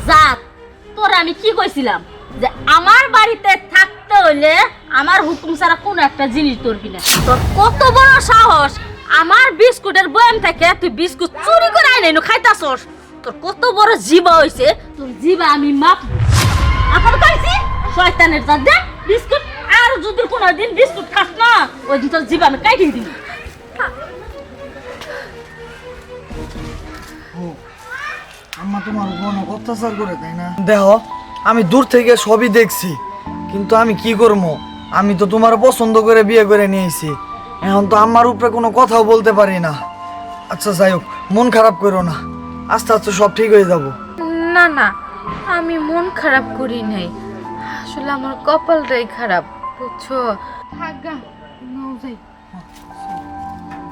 জাত তোর আমি কি কইছিলাম যে আমার বাড়িতে থাকতে হইলে আমার হুকুম ছাড়া কোনো একটা জিনিস ধরবি না। তোর কত বড় সাহস আমার বিস্কুটের বয়াম থেকে তুই বিস্কুট চুরি করে আইনে খাইতাছস। তোর কত বড় জিবা হইছে, তোর জিবা আমি মাপ এখন পাইছি। শয়তানের জাত দে বিস্কুট, আর যদি কোনোদিন বিস্কুট খাস না ওই দিন তোর জিবা আমি কাইটে দিই। আম্মা তোমার বোন অত্যাচার করে, তাই না? দেখো আমি দূর থেকে সবই দেখছি, কিন্তু আমি কি করবো? আমি তো তোমার পছন্দ করে বিয়ে করে নিয়েছি, এখন তো আম্মার উপরে কোনো কথাও বলতে পারি না। আচ্ছা যাই হোক, মন খারাপ করো না, আস্তে আস্তে সব ঠিক হয়ে যাব। না না, আমি মন খারাপ করি নাই, আসলে আমার কপালটাই খারাপ, বুঝছো? থাক গা, নাও যাই।